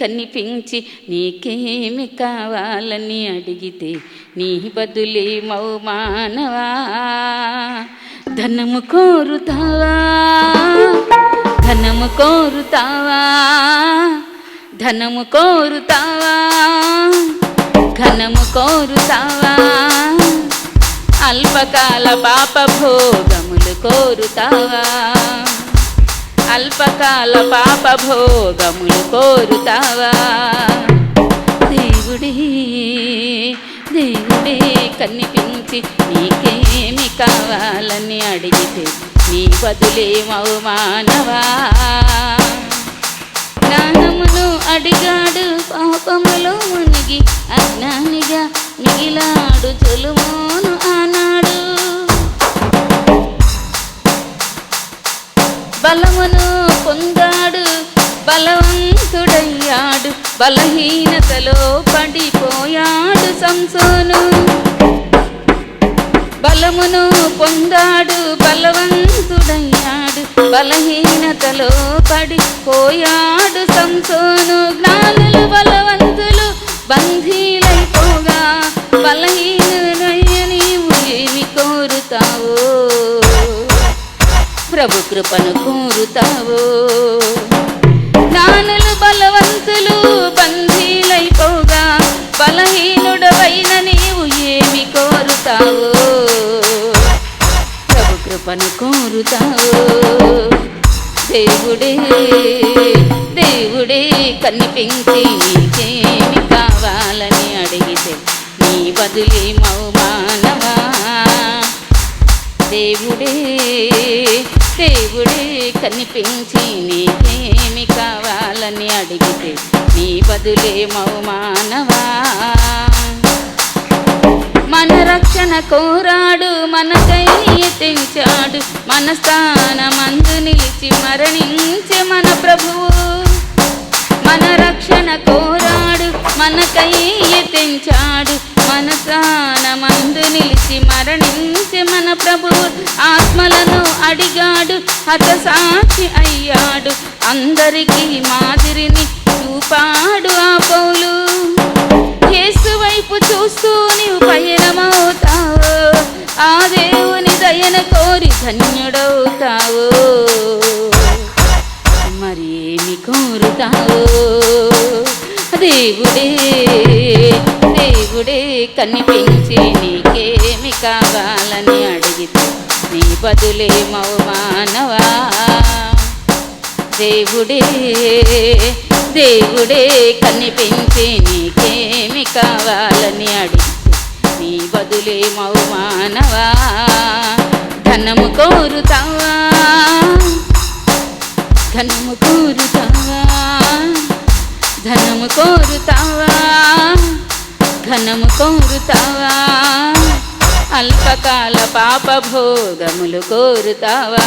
కనిపించి నీకేమి కావాలని అడిగితే నీ బదులే మానవా. ధనము కోరుతావా, ధనము కోరుతావా, ధనము కోరుతావా, ఘనము కోరుతావా, అల్పకాల పాప భోగములు కోరుతావా, అల్పకాల పాప భోగములు కోరుతావా. దేవుడే దేవుడే కనిపించి నీకేమి కావాలని అడిగితే నీ బదులే మానవా. జ్ఞానమును అడిగాడు పాపములో మునిగి అజ్ఞానిగా మిగిలాడు జొలుమోను ఆనాడు. బలమును పొందాడు బలవంతుడయ్యాడు, బలహీనతలో పడిపోయాడు సంసోను. బలమును పొందాడు బలవంతుడయ్యాడు, బలహీనతలో పడిపోయాడు సంసోను. జ్ఞానులు బలవంతులు బంధీలైపోగా బలహీనుడయ్య నీవు ఏమి కోరుతావో, ప్రభు కృపను కోరుతావో. జ్ఞానులు బలవంతులు బంధీలైపోగా బలహీనుడవైన నీవు ఏమి కోరుతావో, ప్రభు కృపను కోరుతావో. దేవుడే దేవుడే కనిపించి నీకేమి కావాలని అడిగితే నీ బదులే మానవా. దేవుడే దేవుడే కనిపించి నీకేమి కావాలని అడిగితే నీ బదులే మానవా. మన రక్షణ కోరాడు మనకై తెంచాడు, మన స్థానమందు నిలిచి మరణించే మన ప్రభువు. మన రక్షణ కోరాడు మనకై తెంచాడు, మన స్థానమందు నిలిచి మరణించే మన ప్రభువు. ఆత్మలను అడిగాడు హతసాక్షి అయ్యాడు, అందరికీ మాదిరిని చూపాడు ఆ పౌలు. యేసు వైపు చూస్తూ నీవు పయనమవుతావు, ఆ దేవుని దయను కోరి ధన్యుడవుతావు. మరి ఏమి కోరుతావు? దేవుడే దేవుడే కనిపించి నీకేమి కావాలని అడిగితే నీ బదులే మానవా. దేవుడే దేవుడే కనిపించి నీకేమి కావాలని అడిగితే నీ బదులే మానవా. ధనము కోరుతావా, ధనము కోరుతావా, ధనము కోరుతావా, ఘనము కోరుతావా, అల్పకాల పాప భోగములు కోరుతావా,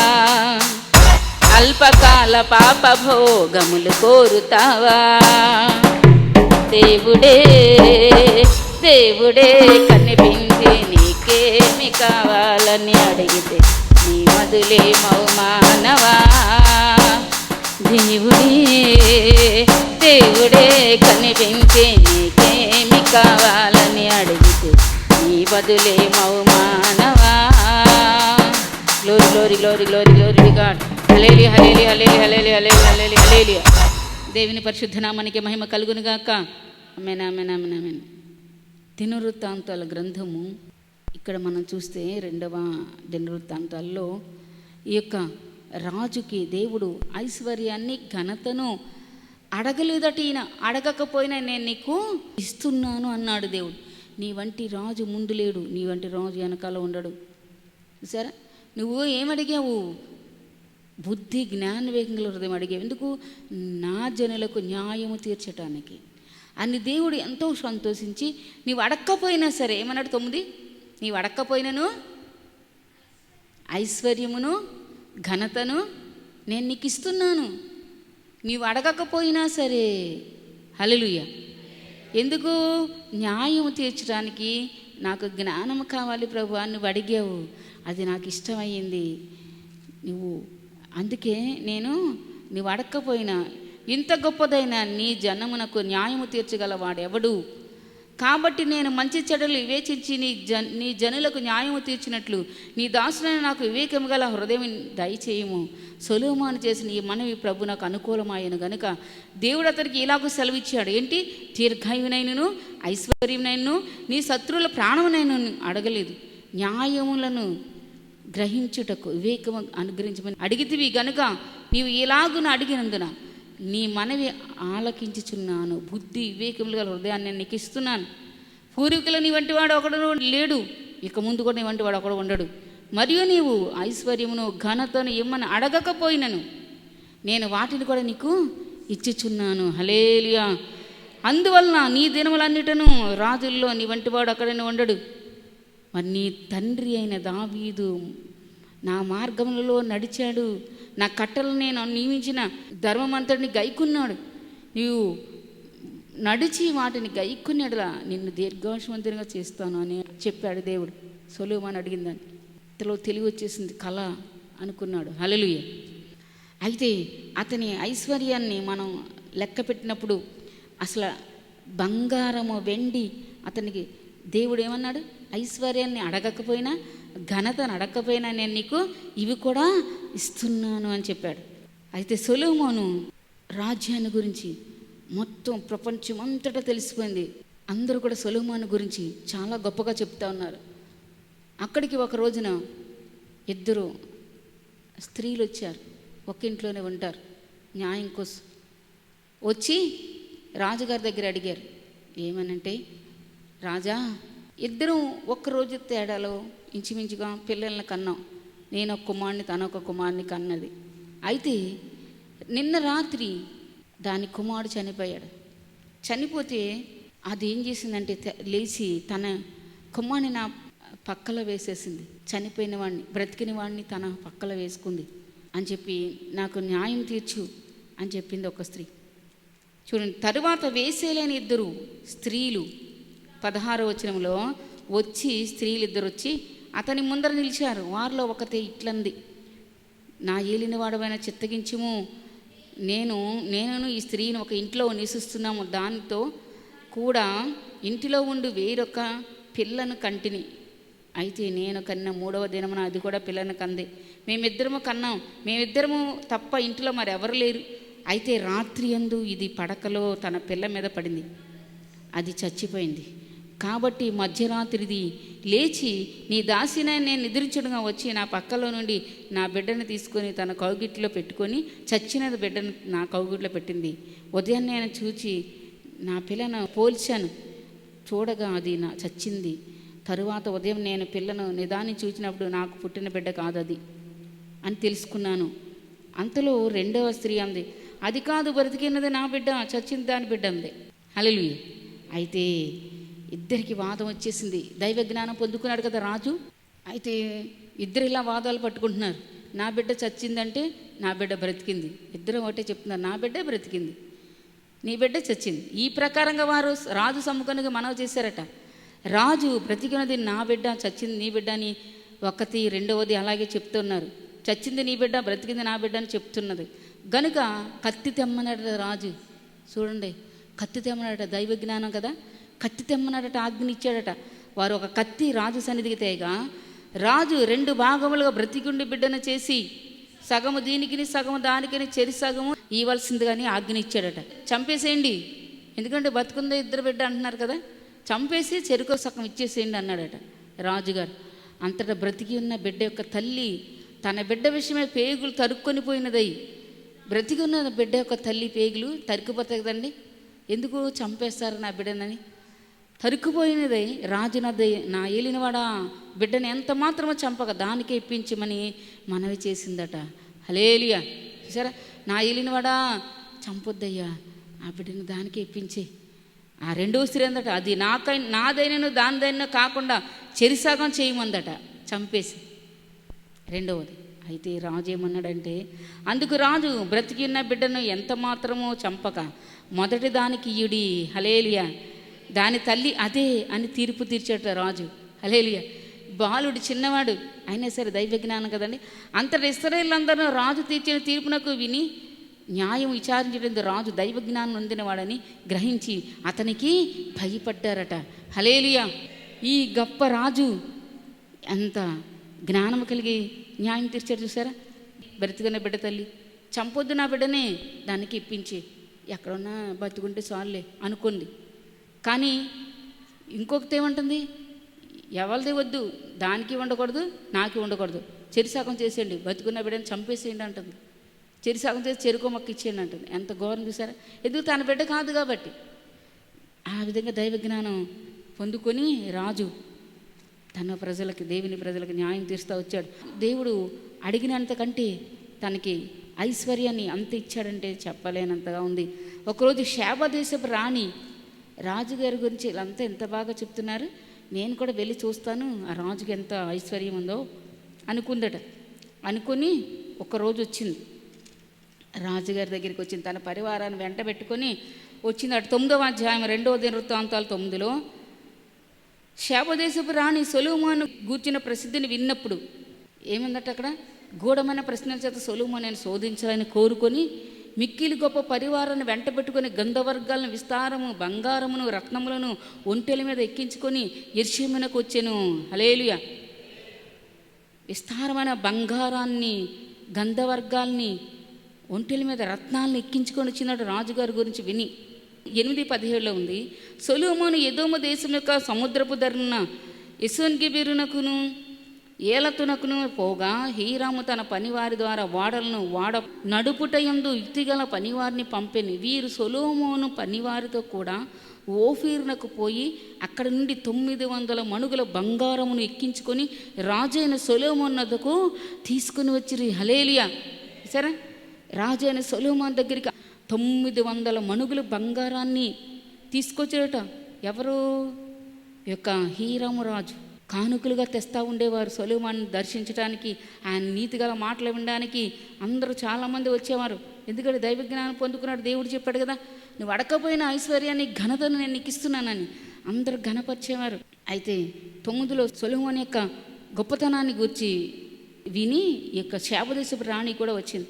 అల్పకాల పాప భోగములు కోరుతావా. దేవుడే దేవుడే కనిపించి నీకేమి కావాలని అడిగితే నీ బదులే మానవా. దేవుడే దేవుడే కనిపించి నీకేమి కావాలని అడిగితే నీ బదులే మానవా. Glory glory glory glory glory God. Hallelujah hallelujah hallelujah hallelujah hallelujah hallelujah. దేవుని పరిశుద్ధ నామానికి మహిమ కలుగును గాక. ఆమేన్ ఆమేన్ ఆమేన్ ఆమేన్. దినవృత్తాంతాల గ్రంథము ఇక్కడ మనం చూస్తే 2వ దినవృత్తాంతాల్లో ఈ యొక్క రాజుకి దేవుడు ఐశ్వర్యాన్ని ఘనతను అడగలేదట. ఈయన అడగకపోయినా నేను నీకు ఇస్తున్నాను అన్నాడు దేవుడు. నీ వంటి రాజు ముందు లేడు, నీ వంటి రాజు వెనకాల ఉండడు. సరే, నువ్వు ఏమడిగావు? బుద్ధి జ్ఞాన వివేకముల హృదయం అడిగావు. ఎందుకు? నా జనులకు న్యాయము తీర్చటానికి అని. దేవుడు ఎంతో సంతోషించి నీవు అడక్కపోయినా సరే ఏమన్నాడు? 9, నీవు అడక్కపోయినను ఐశ్వర్యమును ఘనతను నేను నీకు ఇస్తున్నాను, నీవు అడగకపోయినా సరే. హల్లెలూయా. ఎందుకు? న్యాయం తీర్చడానికి నాకు జ్ఞానం కావాలి ప్రభువా, నువ్వు అడిగావు, అది నాకు ఇష్టమయ్యింది. నువ్వు అందుకే నువ్వు అడగకపోయినా ఇంత గొప్పదైన నీ జనమునకు న్యాయము తీర్చగలవాడెవడు? కాబట్టి నేను మంచి చెడులు వివేచించి నీ జనులకు న్యాయము తీర్చినట్లు నీ దాసులను నాకు వివేకము గల హృదయం దయచేయము. సొలొమోను చేసిన ఈ మనవి ప్రభు నాకు అనుకూలమాయను గనుక దేవుడు అతనికి ఇలాగూ సెలవిచ్చాడు. ఏంటి? దీర్ఘాయునైనను ఐశ్వర్యమునైనను నీ శత్రువుల ప్రాణమునైనను అడగలేదు, న్యాయములను గ్రహించుటకు వివేకము అనుగ్రహించమని అడిగితివి గనుక నీవు ఇలాగున అడిగినందున నీ మనవి ఆలకించుచున్నాను. బుద్ధి వివేకములు గల హృదయాన్ని నేను నీకు ఇస్తున్నాను. పూర్వీకులు నీ వంటి వాడు ఒకడు లేడు, ఇక ముందు కూడా నీ వంటి వాడు ఒకడు ఉండడు. మరియు నీవు ఐశ్వర్యమును ఘనతను ఇమ్మని అడగకపోయినను నేను వాటిని కూడా నీకు ఇచ్చుచున్నాను. హల్లెలూయా. అందువలన నీ దినములన్నిటను రాజుల్లో నీ వంటి వాడు అక్కడనే ఉండడు. మరి నీ తండ్రి అయిన దావీదు నా మార్గములలో నడిచాడు, నా కట్టలు నేను నియమించిన ధర్మమంతటిని గైకున్నాడు. నీవు నడిచి వాటిని గైకున్నాడులా నిన్ను దీర్ఘాయుష్మంతునిగా చేస్తాను అని చెప్పాడు దేవుడు. సొలొమోను అడిగిందని ఇంతలో తెలివి వచ్చేసింది, కళ అనుకున్నాడు. హల్లెలూయా. అయితే అతని ఐశ్వర్యాన్ని మనం లెక్క పెట్టినప్పుడు అసలు బంగారము వెండి అతనికి దేవుడు ఏమన్నాడు? ఐశ్వర్యాన్ని అడగకపోయినా ఘనతను అడగకపోయినా నేను నీకు ఇవి కూడా ఇస్తున్నాను అని చెప్పాడు. అయితే సొలొమోను రాజ్యాన్ని గురించి మొత్తం ప్రపంచం అంతటా తెలిసిపోయింది. అందరూ కూడా సొలొమోను గురించి చాలా గొప్పగా చెప్తా ఉన్నారు. అక్కడికి ఒక రోజున ఇద్దరు స్త్రీలు వచ్చారు, ఒక ఇంట్లోనే ఉంటారు న్యాయం కోసం. వచ్చి రాజుగారి దగ్గర అడిగారు. ఏమనంటే, రాజా, ఇద్దరం ఒక్కరోజు తేడాలో ఇంచుమించుగా పిల్లల్ని కన్నాం. నేను ఒక కుమారుని, తన ఒక కుమారుని కన్నది. అయితే నిన్న రాత్రి దాని కుమారుడు చనిపోయాడు. చనిపోతే అది ఏం చేసిందంటే లేచి తన కుమారుని నా పక్కలో వేసేసింది. చనిపోయిన వాడిని, బ్రతికిన వాడిని తన పక్కలో వేసుకుంది అని చెప్పి నాకు న్యాయం తీర్చు అని చెప్పింది ఒక స్త్రీ. చూడండి, తరువాత వేసేలేని ఇద్దరు స్త్రీలు 16వ వచనంలో వచ్చి స్త్రీలు ఇద్దరు వచ్చి అతని ముందర నిలిచారు. వారిలో ఒకతే ఇట్లంది, నా ఏలినవాడవైన చిత్తగించుము, నేను ఈ స్త్రీని ఒక ఇంట్లో నివసిస్తున్నాము, దానితో కూడా ఇంటిలో ఉండి వేరొక పిల్లను కంటిని. అయితే నేను కన్నా 3వ దినమున అది కూడా పిల్లను కంది. మేమిద్దరము కన్నాం, మేమిద్దరము తప్ప ఇంటిలో మరి ఎవరు లేరు. అయితే రాత్రి యందు ఇది పడకలో తన పిల్ల మీద పడింది, అది చచ్చిపోయింది. కాబట్టి మధ్యరాత్రిది లేచి నీ దాసిని నేను నిద్రించడంగా వచ్చి నా పక్కలో నుండి నా బిడ్డను తీసుకొని తన కౌగిట్లో పెట్టుకొని చచ్చిన బిడ్డను నా కౌగిట్లో పెట్టింది. ఉదయాన్నే నేను చూచి నా పిల్లను పోల్చాను, చూడగా అది నా చచ్చింది. తరువాత ఉదయం నేను పిల్లను నిదాన్ని చూచినప్పుడు నాకు పుట్టిన బిడ్డ కాదు అది అని తెలుసుకున్నాను. అంతలో రెండవ స్త్రీ అంది, అది కాదు, బ్రతికినది నా బిడ్డ, చచ్చింది దాని బిడ్డ అంది. హల్లెలూయా. అయితే ఇద్దరికి వాదం వచ్చేసింది. దైవ జ్ఞానం పొందుకున్నాడు కదా రాజు. అయితే ఇద్దరు ఇలా వాదాలు పట్టుకుంటున్నారు. నా బిడ్డ చచ్చిందంటే నా బిడ్డ బ్రతికింది. ఇద్దరు ఒకటే చెప్తున్నారు, నా బిడ్డే బ్రతికింది, నీ బిడ్డ చచ్చింది. ఈ ప్రకారంగా వారు రాజు సమ్ముఖంగా మనవి చేశారట. రాజు బ్రతికినది నా బిడ్డ, చచ్చింది నీ బిడ్డ అని ఒకటి, రెండవది అలాగే చెప్తున్నారు. చచ్చింది నీ బిడ్డ, బ్రతికింది నా బిడ్డ అని చెప్తున్నది. గనుక కత్తి తెమ్మన్నాడట రాజు. చూడండి, కత్తి తెమ్మన్నాడట. దైవ జ్ఞానం కదా. కత్తి తెమ్మన్నాడట, ఆజ్ఞ ఇచ్చాడట. వారు ఒక కత్తి రాజు సన్నిధికి తేగా రాజు 2 భాగములుగా బ్రతికుండి బిడ్డను చేసి సగము దీనికి సగము దానికని చెరి సగము ఇవ్వాల్సిందిగాని ఆజ్ఞ ఇచ్చాడట. చంపేసేయండి, ఎందుకంటే బతుకుందే ఇద్దరు బిడ్డ అంటున్నారు కదా, చంపేసి చెరుకో సగం ఇచ్చేసేయండి అన్నాడట రాజుగారు. అంతటా బ్రతికి ఉన్న బిడ్డ యొక్క తల్లి తన బిడ్డ విషయమే పేగులు తరుక్కొని పోయినదై, బ్రతికి ఉన్న బిడ్డ యొక్క తల్లి పేగులు తరుక్కుపోతాయి కదండి, ఎందుకు చంపేస్తారు నా బిడ్డనని తరుక్కుపోయినదై రాజు నా ఏలినవాడా బిడ్డను ఎంత మాత్రమో చంపక దానికే ఇప్పించమని మనవి చేసిందట. హల్లెలూయా. చూసారా, నా ఏలినవాడా చంపొద్దయ్యా, ఆ బిడ్డను దానికే ఇప్పించే. ఆ రెండవ స్త్రీ అందట, అది నాదైనను దానిదైనా కాకుండా చెరిసాగం చేయమందట, చంపేసి. రెండవది. అయితే రాజు ఏమన్నాడంటే, అందుకు రాజు బ్రతికి ఉన్న బిడ్డను ఎంత మాత్రమో చంపక మొదటి దానికి ఇయుడి. హల్లెలూయా. దాని తల్లి అదే అని తీర్పు తీర్చాట రాజు. హల్లెలూయా. బాలుడు చిన్నవాడు అయినా సరే దైవ జ్ఞానం కదండి. అంతటి ఇశ్రాయేలులందరూ రాజు తీర్చిన తీర్పునకు విని న్యాయం విచారించడం రాజు దైవ జ్ఞానం పొందినవాడని గ్రహించి అతనికి భయపడ్డారట. హల్లెలూయా. ఈ గొప్ప రాజు ఎంత జ్ఞానం కలిగి న్యాయం తీర్చారు చూసారా. బ్రతికున్న బిడ్డ తల్లి చంపొద్దు నా బిడ్డనే, దానికి ఇప్పించి ఎక్కడున్నా బతుకుంటే చాలులే అనుకుంది. కానీ ఇంకొకటి ఏమంటుంది, ఎవరిది వద్దు, దానికి ఉండకూడదు నాకు ఉండకూడదు, చెరిసాగం చేసేయండి, బతుకున్న బిడ్డని చంపేసేయండి అంటుంది. చెరిసాగం చేసి చెరుకు మొక్క ఇచ్చేయండి అంటుంది. ఎంత ఘోరం చూసారా. ఎందుకు తన బిడ్డ కాదు కాబట్టి. ఆ విధంగా దైవ జ్ఞానం పొందుకొని రాజు తన ప్రజలకి, దేవుని ప్రజలకు న్యాయం తీరుస్తూ వచ్చాడు. దేవుడు అడిగినంతకంటే తనకి ఐశ్వర్యాన్ని అంత ఇచ్చాడంటే చెప్పలేనంతగా ఉంది. ఒకరోజు షేబ దేశపు రాణి రాజుగారి గురించి వీళ్ళంతా ఎంత బాగా చెప్తున్నారు, నేను కూడా వెళ్ళి చూస్తాను ఆ రాజుకి ఎంత ఐశ్వర్యం ఉందో అనుకుందట. అనుకుని ఒకరోజు వచ్చింది, రాజుగారి దగ్గరికి వచ్చింది, తన పరివారాన్ని వెంట పెట్టుకొని వచ్చింది. అటు 9వ అధ్యాయం 2వ దినవృత్తాంతాలు 9లో శాపదేశపు రాణి సొలొమోను గూర్చిన ప్రసిద్ధిని విన్నప్పుడు ఏముందట, అక్కడ గూఢమైన ప్రశ్నల చేత సొలొమోనుని శోధించాలని కోరుకొని మిక్కిలి గొప్ప పరివారాన్ని వెంట పెట్టుకొని గంధవర్గాలను విస్తారము బంగారమును రత్నములను ఒంటెల మీద ఎక్కించుకొని యెరూషలేమునకు వచ్చెను. హల్లెలూయా. విస్తారమైన బంగారాన్ని గంధవర్గాల్ని ఒంటెల మీద రత్నాలను ఎక్కించుకొని వచ్చినట్టు రాజుగారి గురించి విని 8:17లో ఉంది. సొలొమోను ఎదోము దేశం యొక్క సముద్రపు ధరన ఎసోన్గెబెరునకును ఏలతునకును పోగా హీరాము తన పనివారి ద్వారా వాడలను నడుపుటయందు యుక్తిగల పనివారిని పంపెను. వీరు సొలొమోను పనివారితో కూడా ఓఫీరునకు పోయి అక్కడ నుండి 900 మణుగుల బంగారమును ఎక్కించుకొని రాజైన సొలొమోను వద్దకు తీసుకుని వచ్చిరి. హల్లెలూయా. సరే, రాజైన సొలొమోను దగ్గరికి 900 మణుగుల బంగారాన్ని తీసుకొచ్చారట. ఎవరు? యొక్క హీరాము రాజు కానుకలుగా తెస్తూ ఉండేవారు సొలొమోనుని దర్శించడానికి, ఆయన నీతిగల మాటలు వినడానికి అందరూ చాలామంది వచ్చేవారు. ఎందుకంటే దైవ జ్ఞానం పొందుకున్నాడు. దేవుడు చెప్పాడు కదా, నువ్వు అడకపోయిన ఐశ్వర్యాన్ని ఘనతను నేను నీకు ఇస్తున్నానని అందరూ ఘనపరిచేవారు. అయితే 9లో సొలొమోను యొక్క గొప్పతనాన్ని గురించి విని ఈ యొక్క శాపదేశపు రాణి కూడా వచ్చింది.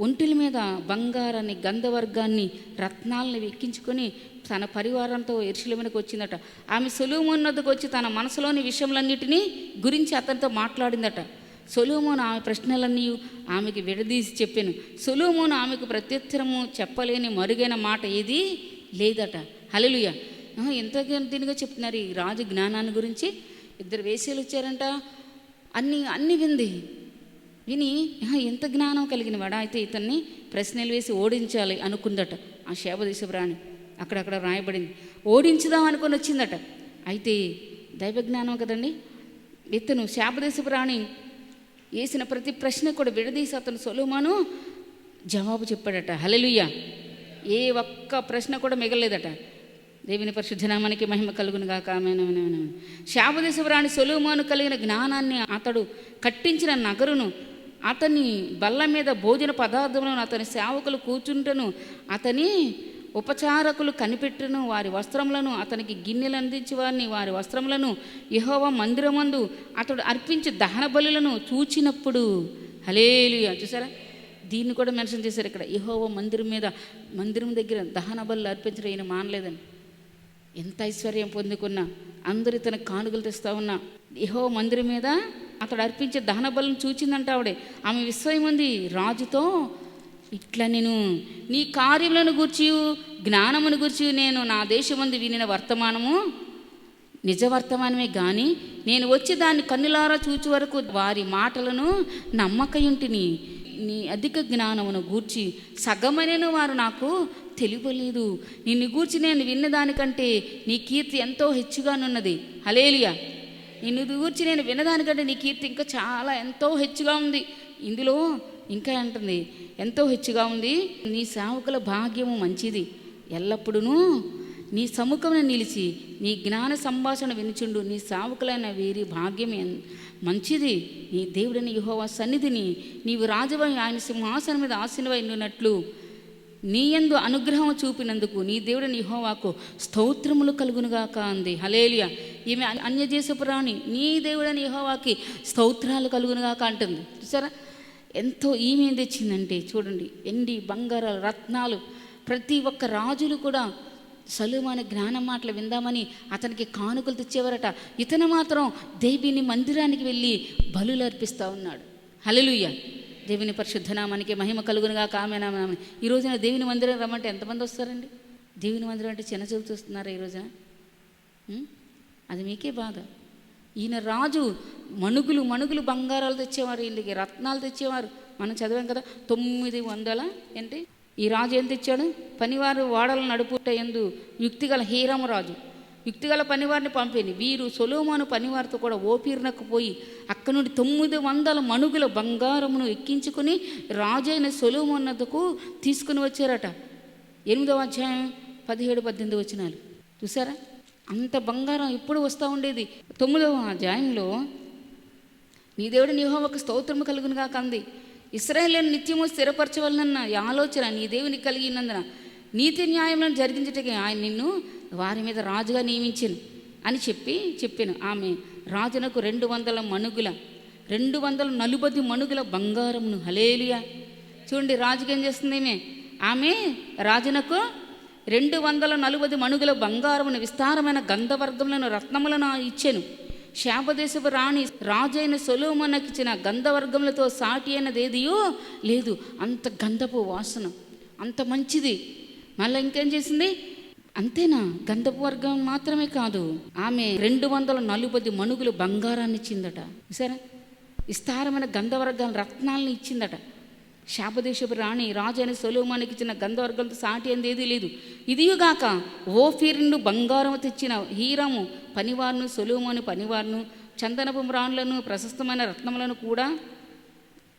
ఒంటెల మీద బంగారాన్ని గంధవర్గాన్ని రత్నాలను ఎక్కించుకొని తన పరివారంతో యెరూషలేమునకు వచ్చిందట. ఆమె సొలొమోను వద్దకు వచ్చి తన మనసులోని విషయములన్నిటినీ గురించి అతనితో మాట్లాడిందట. సొలొమోను ఆమె ప్రశ్నలన్నీ ఆమెకి విడదీసి చెప్పాను. సొలొమోను ఆమెకు ప్రత్యుత్తరము చెప్పలేని మరుగైన మాట ఏది లేదట. హల్లెలూయా. ఎంత దీనిగా చెప్తున్నారు ఈ రాజు జ్ఞానాన్ని గురించి. 2 వేశ్యలు వచ్చారంట, అన్ని విని ఎంత జ్ఞానం కలిగిన వాడా, అయితే ఇతన్ని ప్రశ్నలు వేసి ఓడించాలి అనుకుందట. ఆ శాపదేశపు రాణి అక్కడక్కడ రాయబడింది. ఓడించుదాం అనుకొని వచ్చిందట. అయితే దైవ జ్ఞానం కదండి. ఇతను శాపదేశపు రాణి వేసిన ప్రతి ప్రశ్న కూడా విడదీసి అతను సొలొమోను జవాబు చెప్పాడట. హల్లెలూయా. ఏ ఒక్క ప్రశ్న కూడా మిగలలేదట. దేవుని పరిశుద్ధ నామానికి మహిమ కలుగును గాక. ఆమేన్. శాపదేశపు రాణి సొలొమోను కలిగిన జ్ఞానాన్ని, అతడు కట్టించిన నగరును, అతని బల్ల మీద భోజన పదార్థములను, అతని సేవకులు కూర్చుంటను, అతని ఉపచారకులు కనిపెట్టును వారి వస్త్రములను, అతనికి గిన్నెలు అందించి వారి వస్త్రములను యెహోవా మందిరమందు అతడు అర్పించి దహన బలులను చూచినప్పుడు. హల్లెలూయా. చూసారా, దీన్ని కూడా మెన్షన్ చేశారు ఇక్కడ. యెహోవా మందిరం దగ్గర దహన బలులు అర్పించడం ఈయన మానలేదని. ఎంత ఐశ్వర్యం పొందుకున్నా, అందరూ తనకు కానుకలు తెస్తూ ఉన్నా, యెహోవా మందిరం మీద అతడు అర్పించే దహన బలను చూచిందంట ఆవిడే. ఆమె విస్మయం ఉంది. రాజుతో ఇట్లా, నేను నీ కార్యములను గూర్చి జ్ఞానమును గూర్చి నేను నా దేశమందు వినిన వర్తమానము నిజ వర్తమానమే గాని నేను వచ్చి దాన్ని కన్నులారా చూచు వరకు వారి మాటలను నమ్మకయుంటిని. నీ అధిక జ్ఞానమును గూర్చి సగమనేను వారు నాకు తెలియలేదు. నిన్ను గూర్చి నేను విన్నదానికంటే నీ కీర్తి ఎంతో హెచ్చుగానున్నది. హల్లెలూయా. నిన్ను గూర్చి నేను విన్నదానికంటే నీ కీర్తి ఇంకా చాలా ఎంతో హెచ్చుగా ఉంది. ఇందులో ఇంకా అంటుంది, ఎంతో హెచ్చుగా ఉంది. నీ సేవకుల భాగ్యము మంచిది, ఎల్లప్పుడూ నీ సముఖమున నిలిచి నీ జ్ఞాన సంభాషణ వినుచుండు. నీ సేవకులైన వీరి భాగ్యం మంచిది. నీ దేవుడని యెహోవా సన్నిధిని నీవు రాజువై ఆయన సింహాసనం మీద ఆసీనువై ఉన్నట్లు నీ యందు అనుగ్రహం చూపినందుకు నీ దేవుడని యెహోవాకు స్తోత్రములు కలుగునుగాక అంది. హల్లెలూయా. ఈమె అన్యదేశపు రాణి నీ దేవుడని యెహోవాకి స్తోత్రాలు కలుగునుగాక అంటుంది. చూసారా, ఎంతో ఈమె తెచ్చిందంటే చూడండి, ఎండి బంగారాలు రత్నాలు. ప్రతి ఒక్క రాజులు కూడా సొలొమోను జ్ఞానం మాటలు విందామని అతనికి కానుకలు తెచ్చేవారట. ఇతను మాత్రం దేవుని మందిరానికి వెళ్ళి బలులు అర్పిస్తూ ఉన్నాడు. హల్లెలూయా. దేవుని పరిశుద్ధ నామానికి మహిమ కలుగునుగా. ఆమేన్. ఈ రోజున దేవుని మందిరం రమ్మంటే ఎంతమంది వస్తారండి? దేవుని మందిరం అంటే చిన్న చూపు చూస్తున్నారా ఈ రోజున? అది మీకే బాధ. ఈయన రాజు మణుగులు బంగారాలు తెచ్చేవారు, ఇంటికి రత్నాలు తెచ్చేవారు. మనం చదివాం కదా 900 ఏంటి ఈ రాజు ఏం తెచ్చాడు? పనివారు వాడలు నడుపుట యందు యుక్తిగల హీరాము రాజు యుక్తిగల పనివారిని పంపేది. వీరు సొలొమోను పనివారితో కూడా ఓపీరునకు పోయి అక్కడ నుండి 900 మణుగుల బంగారమును ఎక్కించుకుని రాజైన సొలొమోనుకు తీసుకుని వచ్చారట. 8వ అధ్యాయం 17-18 వచనాలు చూసారా? అంత బంగారం ఎప్పుడు వస్తూ ఉండేది. 9వ అధ్యాయంలో నీ దేవుడు యెహోవాకు స్తోత్రము కలుగునుగా కంది. ఇశ్రాయేలును నిత్యము స్థిరపరచవలనన్న ఆలోచన నీ దేవునికి కలిగినందున నీతి న్యాయములను జరిగించటకే ఆయన నిన్ను వారి మీద రాజుగా నియమించెను అని చెప్పాను. ఆమె రాజునకు 200 మణుగుల 240 మణుగుల బంగారమును. హల్లెలూయా. చూడండి, రాజుకి ఏం చేస్తుంది ఆమె రాజునకు 240 మణుగుల బంగారమును విస్తారమైన గంధవర్గములను రత్నములను ఇచ్చెను. శాపదేశపు రాణి రాజైన సొలొమోనుకు ఇచ్చిన గంధవర్గములతో సాటి అయినదేదియో లేదు. అంత గంధపు వాసన, అంత మంచిది. మళ్ళీ ఇంకేం చేసింది? అంతేనా? గంధపు వర్గం మాత్రమే కాదు, ఆమె 240 మణుగులు బంగారాన్ని ఇచ్చిందట. సరే, విస్తారమైన గంధవర్గాల రత్నాలను ఇచ్చిందట. శాపదేశపు రాణి రాజైన సొలొమోనుకు ఇచ్చిన గంధవర్గంతో సాటి అనేది ఏదీ లేదు. ఇదిగాక ఓఫీరును బంగారము తెచ్చిన హీరాము పనివారును సొలొమోను పనివారును చందనపు రాణులను ప్రశస్తమైన రత్నములను కూడా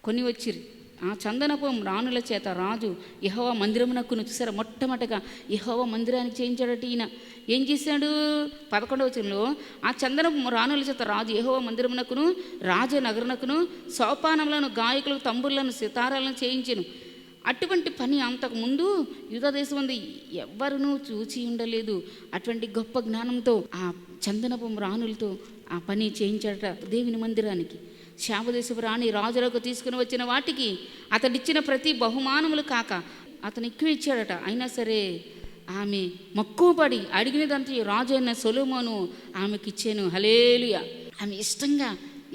కొని వచ్చిరి. ఆ చందనపు రాణుల చేత రాజు యెహోవా మందిరమునకును. చూసారా, మొట్టమొదటిగా యెహోవా మందిరానికి చేయించాడట ఈయన. ఏం చేశాడు? 11వ వచనంలో ఆ చందనపు రాణుల చేత రాజు యెహోవా మందిరమునకును రాజనగరునకును సోపానములను గాయకులకు తంబుర్లను సితారాలను చేయించెను. అటువంటి పని అంతకుముందు యూదా దేశం మంది ఎవ్వరునూ చూచి ఉండలేదు. అటువంటి గొప్ప జ్ఞానంతో ఆ చందనపు రాణులతో ఆ పని చేయించాడట దేవుని మందిరానికి. శాపదేశపు రాణి రాజులకు తీసుకుని వచ్చిన వాటికి అతడిచ్చిన ప్రతి బహుమానములు కాక అతను ఎక్కువ ఇచ్చాడట. అయినా సరే ఆమె మక్కువపడి అడిగినదంతా రాజు అయిన సొలొమోను ఆమెకి ఇచ్చాను. హల్లెలూయా. ఆమె ఇష్టంగా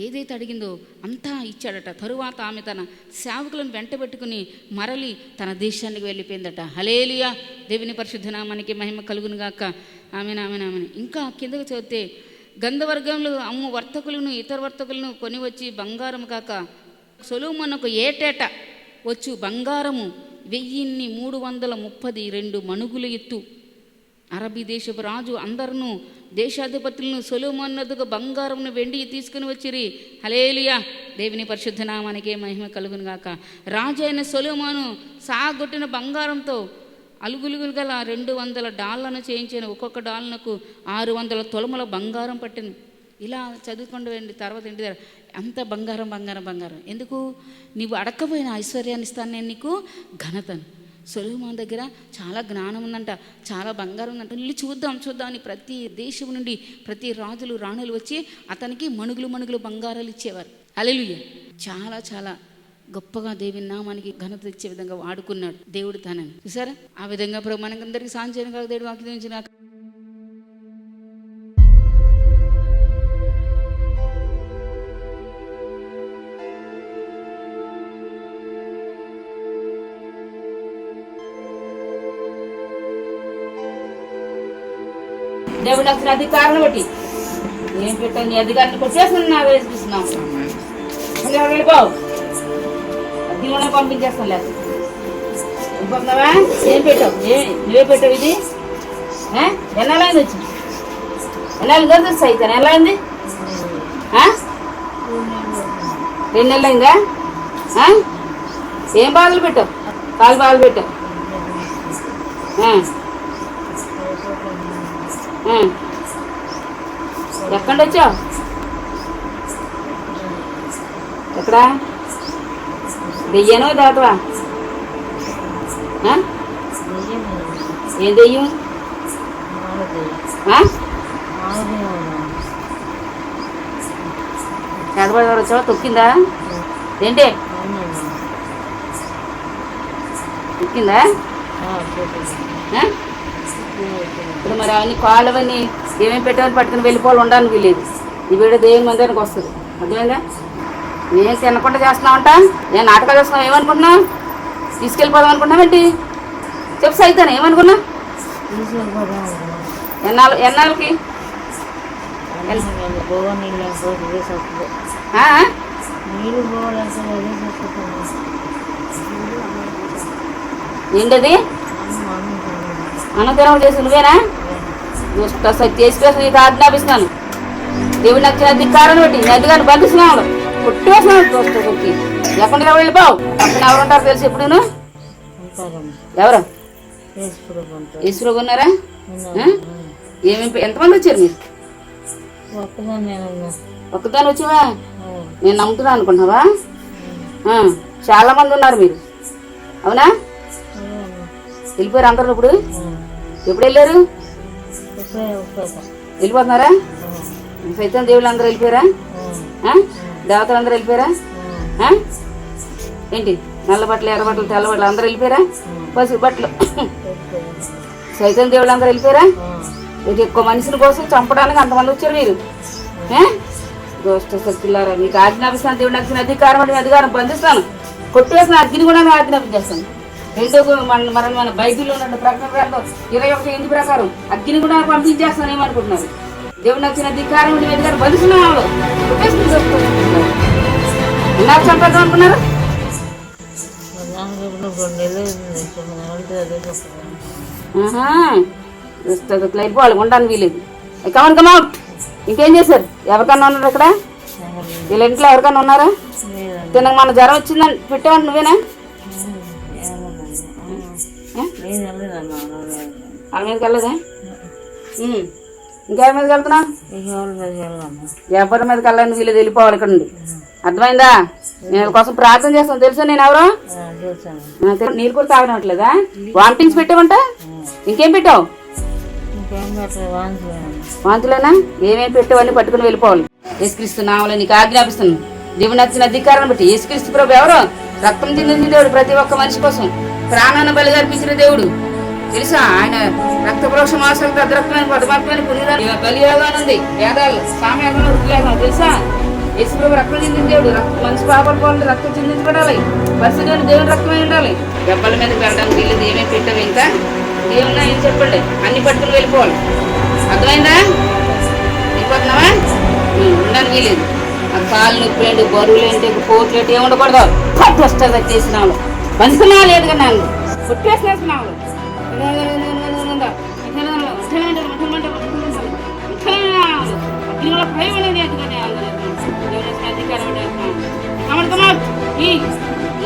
ఏదైతే అడిగిందో అంతా ఇచ్చాడట. తరువాత ఆమె తన సేవకులను వెంటబెట్టుకుని మరలి తన దేశానికి వెళ్ళిపోయిందట. హల్లెలూయా. దేవుని పరిశుద్ధ నామానికి మహిమ కలుగునుగాక. ఆమెన్. ఇంకా కిందకు చదివితే గంధవర్గంలో అమ్ము వర్తకులను ఇతర వర్తకులను కొని వచ్చి బంగారం కాక సొలొమోనుకు ఏటేటా వచ్చు బంగారము 1332 మణుగుల ఎత్తు. అరబీ దేశపు రాజు అందరూ దేశాధిపతులను సొలొమోనుకు బంగారమును వెండి తీసుకుని వచ్చిరి. హల్లెలూయా. దేవుని పరిశుద్ధ నామానికి మహిమ కలుగునుగాక. రాజు అయిన సొలొమోను సాగొట్టిన బంగారంతో అలుగులుగులు గల 200 డాళ్లను చేయించాను. ఒక్కొక్క డాలర్నకు 600 తులముల బంగారం పట్టిను. ఇలా చదువుకుండా వెళ్ళి తర్వాత ఇంటి దగ్గర అంత బంగారం. ఎందుకు? నీవు అడక్కపోయిన ఐశ్వర్యాన్ని ఇస్తాను నేను నీకు, ఘనతను. సొలొమోను దగ్గర చాలా జ్ఞానం ఉందంట, చాలా బంగారం ఉందంట. వెళ్ళి చూద్దాం అని ప్రతి దేశం నుండి ప్రతి రాజులు రాణులు వచ్చి అతనికి మణుగులు బంగారాలు ఇచ్చేవారు. హల్లెలూయా. చాలా గొప్పగా దేవుని నామానికి ఘనత ఇచ్చే విధంగా వాడుకున్నాడు దేవుడు తనని. చూసారా? ఆ విధంగా ప్రభు మనకందరికీ సాయం చేయడం కాదు దేవుడు వాక్యం నుంచి నాకు. దేవుడు నాకు అధికారం బట్టి ఏం పెట్టాను, నీ అధికారాన్ని కొట్టేస్తున్నా వేసుకున్నావు. వెళ్ళిపోవు, దీనిలో పంపించేస్తాను. లేదు వెళ్ళిపోతున్నావా? ఏం పెట్టావు? నువ్వే పెట్టావు. ఇది ఎన్నాళ్ళైంది వచ్చి? ఎన్నాళ్ళు తెలుసు అయితే ఎన్నాళ్ళైంది? 2 నెలలైందా? ఏం బాధలు పెట్టావు? కాలు బాధలు పెట్టావు. ఎక్కడ వచ్చావు? ఎక్కడా? దెయ్యానో దాతవా? ఏం దెయ్యం? ఎక్కడపడి వచ్చావా? తొక్కిందా ఏంటి? ఎక్కిందా? ఇప్పుడు మరి అవన్నీ కాళ్ళు అవన్నీ ఏమేమి పెట్టామని పట్టుకుని వెళ్ళిపోవాలి ఉండడానికి వీలేదు. ఈ వీడియో దేవుని మందిరానికి వస్తుంది. అర్థమైందా? నేను తినకుండా చేస్తున్నావంట. నేను నాటకాలు చేస్తున్నావు ఏమనుకుంటున్నావు? తీసుకెళ్ళిపోదాం అనుకుంటున్నావేంటి? చెప్పు సైతాను ఏమనుకున్నా? ఎన్నాళ్ళకి ఏంటది? అన్నదానం చేసి నువ్వేనా? చేసిపోయి నీకు ఆజ్ఞాపిస్తున్నాను. దేవుడు నాకు చిన్న ధిక్కారం పెట్టి నదిగాని బంధిస్తున్నాను. కొట్టేస్తున్నాను దోస్తకి. ఎక్కడికి వెళ్ళిపోవు. అక్కడ ఎవరు ఉంటారు తెలుసు ఎప్పుడు? ఎవరు? ఈశ్వరు ఉన్నారా? ఏమేమి ఎంతమంది వచ్చారు మీరు? ఒక్కదాని వచ్చావా? నేను నమ్ముతున్నాను అనుకుంటున్నావా? చాలా మంది ఉన్నారు మీరు. అవునా? వెళ్ళిపోయారు అందరు ఇప్పుడు? ఎప్పుడు వెళ్ళారు? వెళ్ళిపోతున్నారా? సైతం దేవుళ్ళు అందరూ వెళ్ళిపోయారా? దేవతలు అందరూ వెళ్ళిపోయారా? ఏంటి నల్ల బట్టలు ఎర్ర బట్టలు తెల్ల బట్టలు అందరూ వెళ్ళిపోయారా? పసుపు బట్టలు సైతం దేవుళ్ళు అందరూ వెళ్ళిపోయారా? ఇది ఎక్కువ మనిషిని కోసం చంపడానికి అంతమంది వచ్చారు మీరు. దోష్ట శక్తులారా మీకు ఆజ్ఞాపిస్తాను. దేవుడు నాకు అధికారం అంటే అధికారం బంధిస్తాను. కొట్టేసిన అగ్ని కూడా ఆజ్ఞాపించేస్తాను. రెండో మన బైబిల్లో ఉన్న ప్రకటన గ్రంథం 21 ప్రకారం అగ్ని కూడా పంపించేస్తాను. ఏమనుకుంటున్నారు? దేవుడు నాకు అధికారం ఉంటే అధికారం బంధిస్తున్నాను. నాకు చంపేద్దాం అనుకున్నారు? అయిపోవాలి ఉండడానికి వీలేదు. Come on come out. ఇంకేం చేశారు? ఎవరికన్నా ఉన్నారు ఇక్కడ? వీళ్ళ ఇంట్లో ఎవరికన్నా ఉన్నారా? తినక మన జ్వరం వచ్చిందని పెట్టావంట నువ్వేనా? వాళ్ళ మీదకి వెళ్ళదా? ఇంకెవరి మీదకి వెళ్తున్నా? ఎవరి మీదకి వెళ్ళాలని వీళ్ళు వెళ్ళిపోవాలి ఇక్కడ నుండి. అర్థమైందా? నేను కోసం ప్రార్థన చేస్తాను. తెలుసా నేను ఎవరో? నీళ్ళు కూడా తాగనట్లేదా? వామిటింగ్స్ పెట్టావంట? ఇంకేం పెట్టావు? వాంతులేనా? ఏమేమి పెట్టావని పట్టుకుని వెళ్ళిపోవాలి. యేసుక్రీస్తు నామములో నీకు ఆజ్ఞాపిస్తున్నాను. దేవుడు నచ్చిన అధికారాన్ని బట్టి యేసుక్రీస్తు ప్రభు ఎవరో? రక్తం చెందిన దేవుడు. ప్రతి ఒక్క మనిషి కోసం ప్రాణాన్ని బలిగా అర్పించిన దేవుడు. తెలుసా? ఆయన రక్త ప్రోక్ష మాసాలకు అద్రక్తమైన పరమాత్మైన పునీత బలియోగానే ఉంది. వేదాలు సామ్యాగంలో రుకులేగా తెలుసా? యేసు ప్రభు రక్తం చెందిన దేవుడు. మనిషి పాపాల పోవాలి రక్తం చెందించబడాలి. పరిశుద్ధుడు దేవుని రక్తమై ఉండాలి. దెబ్బల మీద వెళ్ళడానికి వీళ్ళు ఏమేమి పెట్టాము? ఇంకా ఏమన్నా ఏం చెప్పండి. అన్ని పట్టుకుని వెళ్ళిపోవాలి. అర్థమైందా? వెళ్ళిపోతున్నావా? ఉండడానికి వీలేదు. ఆ కాళ్ళు నొప్పి ఏంటి, బరువులు ఏంటి, కోట్లు ఏంటి ఏమి ఉండకూడదు. కొత్త వస్తుంది చేసిన వాళ్ళు మంచుకున్నా లేదు కదా నన్ను కొట్టేసిన వాళ్ళు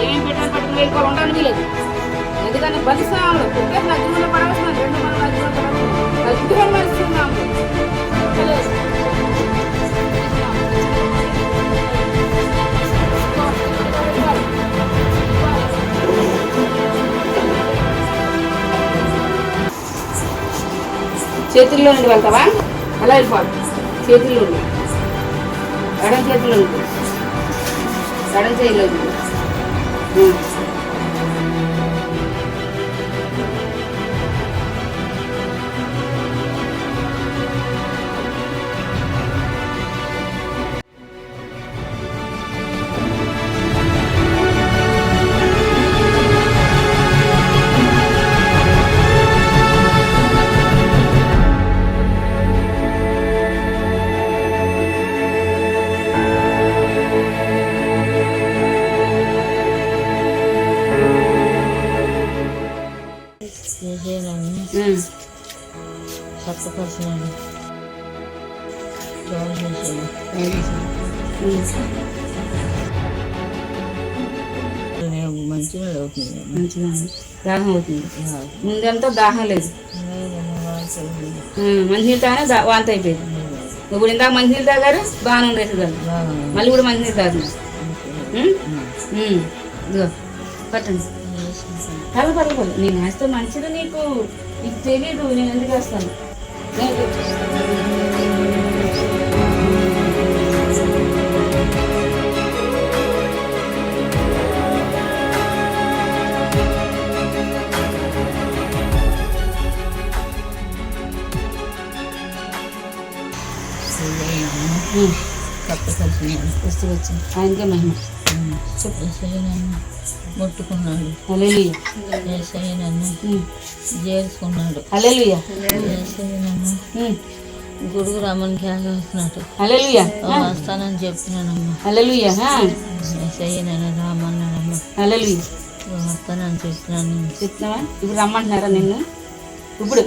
ఏమేమి పెట్టాలి పట్టుకుని వెళ్ళిపోవాలి. ఉండడానికి వీలేదు. ఎందుకంటే బలిస్తున్నాము కొట్టేసిన అగ్నిలో పడవస్తున్నాం. 2 మంది అగ్నిలో మరిస్తున్నాము. చేతుల్లో నుండి వెళ్తావా? అలా వెళ్ళిపోవాలి. చేతుల్లో నుండి ఎడం చేతుల్లో ఉంటుంది. ఎడం చేతిలో ఉంటుంది. దాహం అవుతుంది. ముందంతా దాహం లేదు. మంచినీళ్ళు తాగానే వాంతి అయిపోయింది. ఇప్పుడు ఇందాక మంచినీళ్ళు తాగారు బాగానే ఉండేది కదా. మళ్ళీ కూడా మంచినీళ్ళు తాగుతుంది. ఇదిగో పట్టండి. పర్లేదు నేను వేస్తే మంచిది. నీకు తెలీదు నేను ఎందుకు వేస్తాను. వస్తూ వచ్చింది ఆయనకే మహిమ. ముట్టుకున్నాడు, హల్లెలూయా, ఏసయ్య నన్ను చేర్చుకున్నాడు, హల్లెలూయా, ఏసయ్య నన్ను గుడుగు రమ్మని కేకేస్తున్నాడు, హల్లెలూయా, వస్తానని చెప్పినానమ్మా, హల్లెలూయా, ఏసయ్య నన్ను రామన్నాడమ్మా, హల్లెలూయా. వస్తానని చెప్పినాను. చెప్తున్నావా? ఇప్పుడు రమ్మంటున్నారా నిన్ను? ఇప్పుడు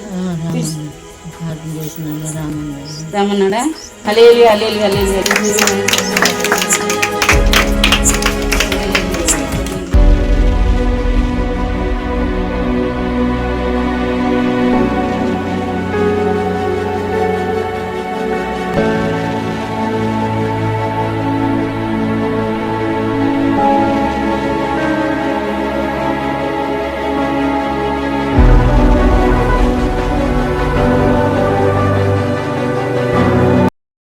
ప్రార్థన చేసినాక రామన్నాడు. రమ్మన్నాడా? హల్లెలూయా, హల్లెలూయా, హల్లెలూయా.